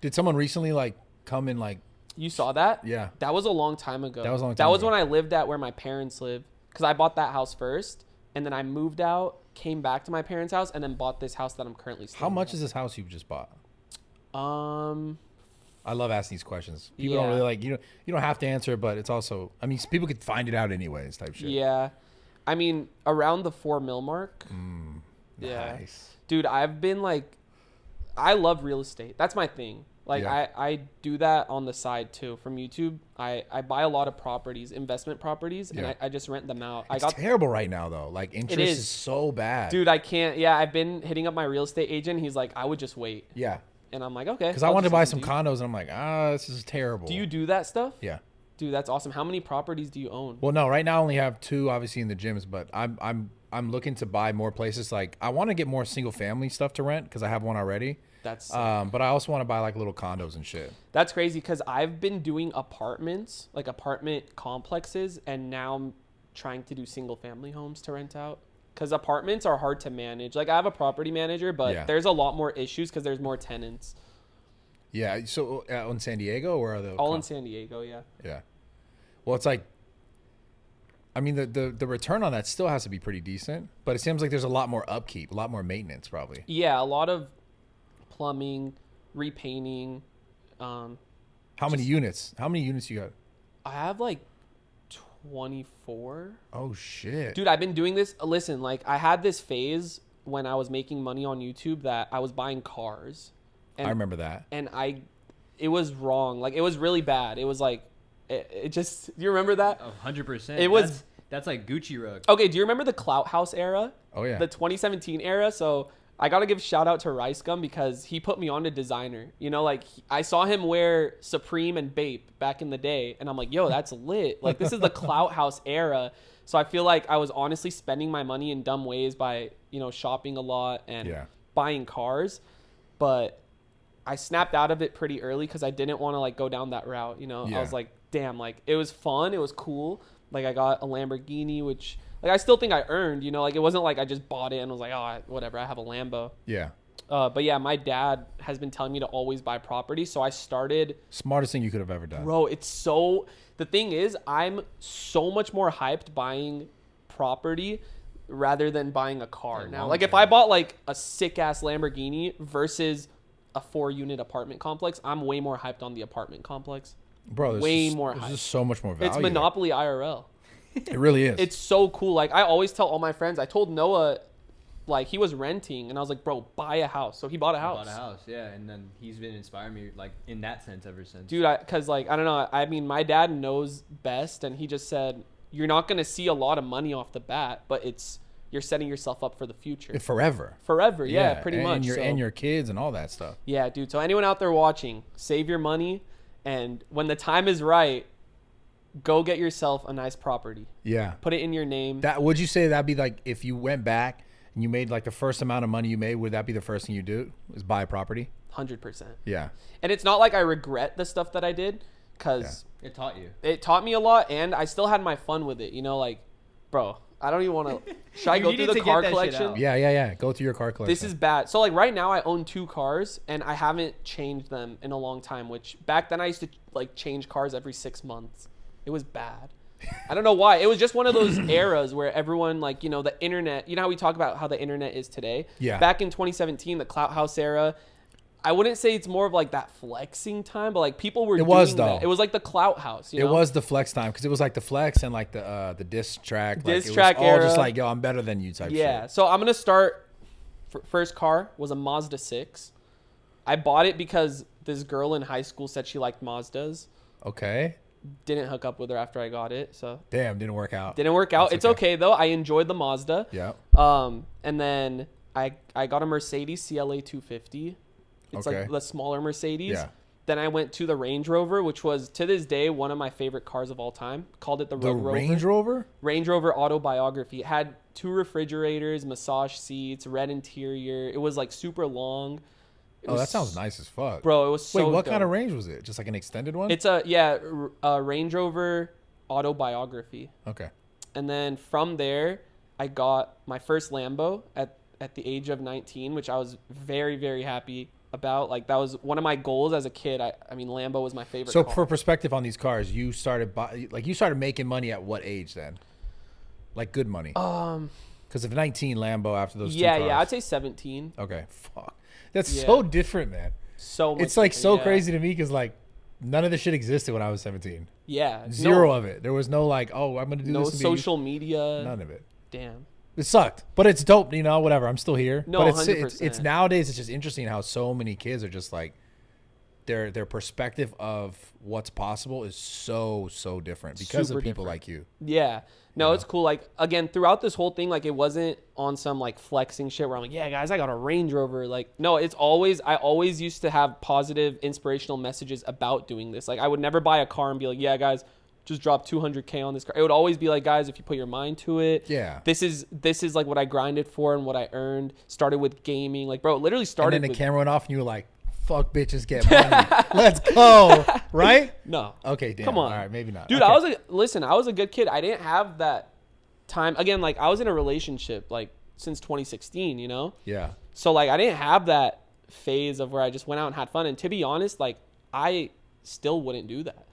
Did someone recently like come and like? You saw that? Yeah. That was a long time ago. That was a long That time was ago. when I lived at where my parents live, because I bought that house first, and then I moved out, came back to my parents' house, and then bought this house that I'm currently staying How much at. is this house you just bought? Um, I love asking these questions. People Yeah. don't really like you don't have to answer it, but it's also I mean people could find it out anyways type shit. yeah. I mean, around the 4 mil mark. Yeah. Nice. Dude, I've been like, I love real estate. That's my thing. Like, Yeah. I do that on the side too from YouTube. I buy a lot of properties, investment properties, and Yeah. I just rent them out. It's terrible right now though. Like interest is. is so bad. Dude, I can't. Yeah, I've been hitting up my real estate agent. He's like, I would just wait. Yeah. And I'm like, okay. Because I I'll wanted to just buy listen some to you. condos and I'm like, this is terrible. Do you do that stuff? Yeah. Dude, that's awesome. How many properties do you own? Well, no, right now I only have 2 obviously in the gyms, but I'm looking to buy more places. Like I want to get more single family stuff to rent because I have one already. That's But I also want to buy like little condos and shit. That's crazy because I've been doing apartments, like apartment complexes, and now I'm trying to do single family homes to rent out. Because apartments are hard to manage. Like I have a property manager, but Yeah. there's a lot more issues because there's more tenants. Yeah. So in San Diego or are the All in San Diego, yeah. Yeah. Well, it's like, I mean, the return on that still has to be pretty decent, but it seems like there's a lot more upkeep, a lot more maintenance probably. Yeah, a lot of plumbing, repainting. How many units? How many units you got? I have like 24. Oh, shit. Dude, I've been doing this. Listen, like I had this phase when I was making money on YouTube that I was buying cars. I remember that. And it was wrong. Like it was really bad. It was like, it just, do you remember that? 100%. It was- That's like Gucci rug. Okay, do you remember the Clout House era? Oh, yeah. The 2017 era? So I got to give shout out to Rice Gum because he put me on to designer. You know, like I saw him wear Supreme and Bape back in the day. And I'm like, yo, that's lit. Like this is the Clout House era. So I feel like I was honestly spending my money in dumb ways by, shopping a lot and Yeah. buying cars. But I snapped out of it pretty early because I didn't want to like go down that route. Yeah. I was like, damn, like it was fun. It was cool. Like I got a Lamborghini, which like I still think I earned, like it wasn't like I just bought it and was like, oh, whatever, I have a Lambo. Yeah. But yeah, my dad has been telling me to always buy property. So I started, Smartest thing you could have ever done. bro, the thing is I'm so much more hyped buying property rather than buying a car Yeah, now. long Like if term. I bought like a sick ass Lamborghini versus a 4-unit apartment complex, I'm way more hyped on the apartment complex. Bro, there's way just, more there's hype. just so much more value. It's Monopoly IRL. It really is. It's so cool. Like I always tell all my friends, I told Noah, like he was renting and I was like, bro, buy a house. So he bought a house. Bought a house, yeah, and then he's been inspiring me like in that sense ever since. Dude, cause like, I don't know. I mean, my dad knows best and he just said, you're not going to see a lot of money off the bat, but you're setting yourself up for the future. Forever. Forever. Yeah, pretty much. And your kids and all that stuff. Yeah, dude. So anyone out there watching, save your money. And when the time is right, go get yourself a nice property. Yeah. Put it in your name. Would you say that'd be like if you went back and you made like the first amount of money you made, would that be the first thing you do? Is buy a property? 100%. Yeah. And it's not like I regret the stuff that I did because It taught you. it taught me a lot and I still had my fun with it. Like, bro, I don't even want to. Should I go You through need the to car get that shit collection? out. Yeah. Go through your car collection. This is bad. So like right now I own 2 cars and I haven't changed them in a long time, which back then I used to like change cars every 6 months. It was bad. I don't know why. It was just one of those eras where everyone like, the internet, how we talk about how the internet is today. Yeah. Back in 2017, the Clout House era, I wouldn't say it's more of like that flexing time, but like people were doing that. It was like the Clout House, It was the flex time because it was like the flex and like the diss track. Diss like, track it was all era. just like, yo, I'm better than you type Yeah. shit. So I'm going to start. First car was a Mazda 6. I bought it because this girl in high school said she liked Mazdas. Okay. Didn't hook up with her after I got it. So Damn, didn't work out. didn't work out. That's It's okay though. I enjoyed the Mazda. Yeah. And then I got a Mercedes CLA 250. It's Okay. like the smaller Mercedes. Yeah. Then I went to the Range Rover, which was to this day one of my favorite cars of all time. Called it the The Road Rover. Range Rover? Range Rover Autobiography. It had 2 refrigerators, massage seats, red interior. It was like super long. It Oh, was that sounds nice as fuck. Bro, it was so Wait, what kind dope. of range was it? Just like an extended one? It's a Range Rover Autobiography. Okay. And then from there, I got my first Lambo at the age of 19, which I was very, very happy about. Like that was one of my goals as a kid. I mean, Lambo was my favorite. So car. for perspective on these cars, you started making money at what age then? Like good money. Because of 19 Lambo after those two cars. Yeah, I'd say 17. Okay, fuck. That's so different, man. So much it's like different, so crazy to me because like none of this shit existed when I was 17. Yeah. Zero of it. There was no like, oh, I'm gonna do no this. No social media. None of it. Damn. It sucked, but it's dope. You know, whatever. I'm still here. No, but 100%. It's nowadays. It's just interesting how so many kids are just like their perspective of what's possible is so different because Super of people different. like you. Yeah. No, it's cool. Like again, throughout this whole thing, like it wasn't on some like flexing shit where I'm like, yeah, guys, I got a Range Rover. Like, no, I always used to have positive, inspirational messages about doing this. Like, I would never buy a car and be like, yeah, guys, just drop 200K on this car. It would always be like, guys, if you put your mind to it, Yeah. this is like what I grinded for and what I earned. Started with gaming, like, bro, it literally started. And then the with, camera went off, and you were like, "Fuck, bitches get money. Let's go." Right? No. Okay, damn. Come on. All right, maybe not. Dude, Okay. I was a good kid. I didn't have that time. Again, like I was in a relationship like since 2016, you know? Yeah. So like I didn't have that phase of where I just went out and had fun. And to be honest, like I still wouldn't do that.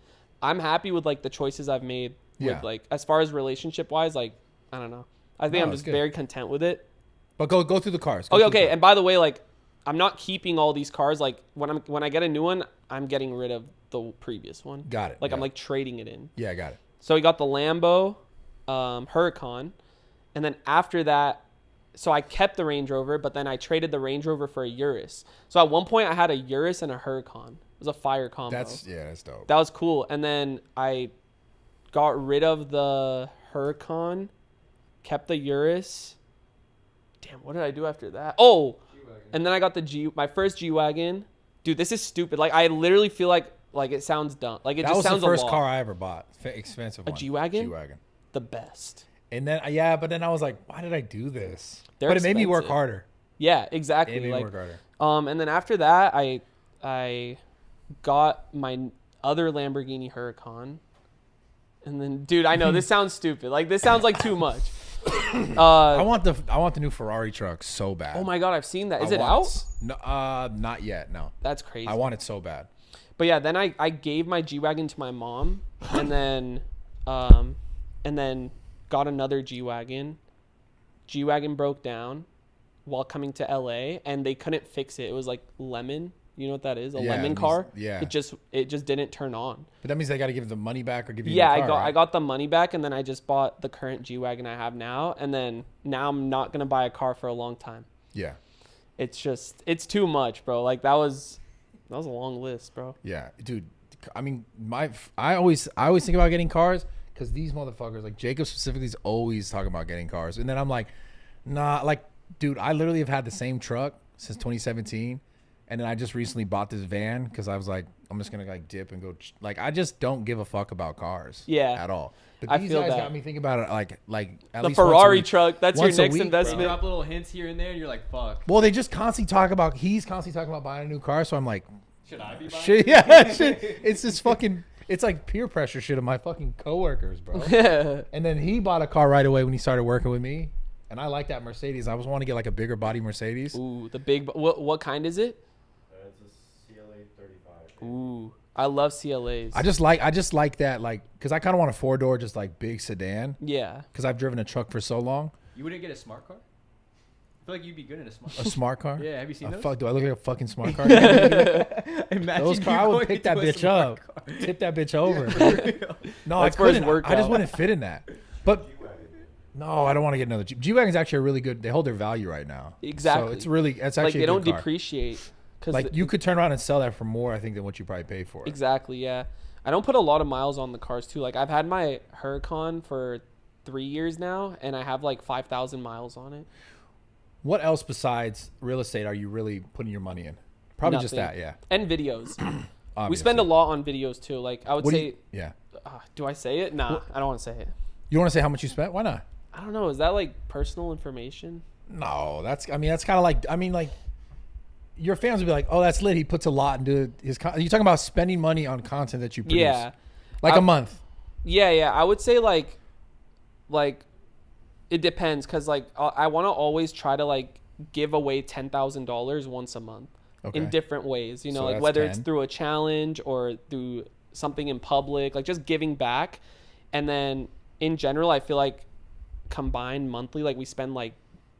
I'm happy with like the choices I've made Yeah. with like as far as relationship wise, like I don't know. I think No, I'm it's just good. very content with it. But go through the cars. Go Okay, through the okay. cars. And by the way, like I'm not keeping all these cars. Like when I get a new one, I'm getting rid of the previous one. Got it. Like I'm Yeah. like trading it in. Yeah, I got it. So we got the Lambo, Huracan, and then after that, so I kept the Range Rover, but then I traded the Range Rover for a Urus. So at one point I had a Urus and a Huracan. It was a fire combo. That's dope. That was cool. And then I got rid of the Huracan, kept the Urus. Damn, what did I do after that? Oh, and then I got my first G-Wagon. Dude, this is stupid. Like I literally feel like it sounds dumb. Like it That just was sounds the first a lot. car I ever bought. Expensive A one. G-Wagon? G-Wagon. The best. And then but then I was like, why did I do this? They're But it made me work expensive. harder. Yeah, exactly. It made me Like, work harder. and then after that, I got my other Lamborghini Huracan, and then, dude, I know this sounds stupid. Like this sounds like too much. I want the new Ferrari truck so bad. Oh my god, I've seen that. Is I it want out? No, not yet. No. That's crazy. I want it so bad. But yeah, then I gave my G-Wagon to my mom, and then got another G-Wagon. G-Wagon broke down while coming to LA, and they couldn't fix it. It was like lemon. You know what that is? A lemon car. Yeah. It just didn't turn on. But that means they got to give the money back or give you. Yeah, the car, I right? got the money back, and then I just bought the current G-Wagon I have now, and then now I'm not gonna buy a car for a long time. Yeah. It's too much, bro. Like that was a long list, bro. Yeah, dude. I mean, I always think about getting cars because these motherfuckers, like Jacob specifically, is always talking about getting cars, and then I'm like, nah, like, dude, I literally have had the same truck since 2017, and then I just recently bought this van because I was like, I'm just gonna like dip and go. Like, I just don't give a fuck about cars. Yeah. At all. But I these feel guys that. got me thinking about it like at The least once a Ferrari week. truck. That's your Once a next week, bro. They investment. drop little hints here and there, and you're like, fuck. Well, they just constantly talk about. He's constantly talking about buying a new car, so I'm like, Should I be buying? shit, yeah, shit. It's this fucking. It's like peer pressure shit of my fucking coworkers, bro. And then he bought a car right away when he started working with me, and I like that Mercedes. I was wanting to get like a bigger body Mercedes. Ooh, the big. What kind is it? It's a CLA 35. Ooh, I love CLAs. I just like that, like, because I kind of want a 4-door, just like big sedan, Yeah. because I've driven a truck for so long. You wouldn't get a smart car? I feel like you'd be good in a smart A car. smart car. Yeah, have you seen those? Fuck, do I look like a fucking smart car? Imagine Those you car, I would going pick that into a bitch smart up, car. tip that bitch over. No, That's I for his couldn't. I just workout. wouldn't fit in that. But no, I don't want to get another G. G-Wagon's actually a really good. They hold their value right now. Exactly. So it's really. It's Like actually they a don't good car. depreciate. Cause Like you could turn around and sell that for more, I think, than what you probably pay for it. Exactly. Yeah. I don't put a lot of miles on the cars too. Like I've had my Huracan for 3 years now, and I have like 5,000 miles on it. What else besides real estate are you really putting your money in? Probably just Nothing. that, yeah. And videos. We Obviously. spend a lot on videos too. Like I would What do say, you- yeah. do I say it? Nah, I don't want to say it. You want to say how much you spent? Why not? I don't know. Is that like personal information? No, that's. I mean, that's kind of like. I mean, like, your fans would be like, "Oh, that's lit. He puts a lot into his." You're talking about spending money on content that you produce. Yeah. Like a month. Yeah. I would say like it depends, because like I want to always try to like give away $10,000 once a month. in different ways, you know, So like that's whether it's 10. through a challenge or through something in public, like just giving back. And then in general, I feel like combined monthly, like we spend like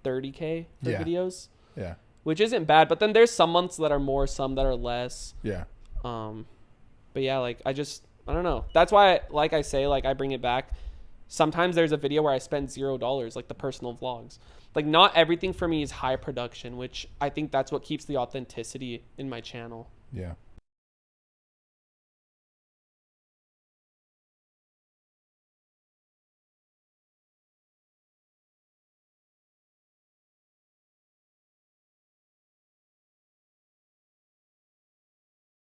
30K for Yeah. videos, Yeah. which isn't bad. But then there's some months that are more, some that are less. Yeah. But yeah, like I don't know. That's why, like I say, like I bring it back. Sometimes there's a video where I spend $0, like the personal vlogs. Like not everything for me is high production, which I think that's what keeps the authenticity in my channel. Yeah.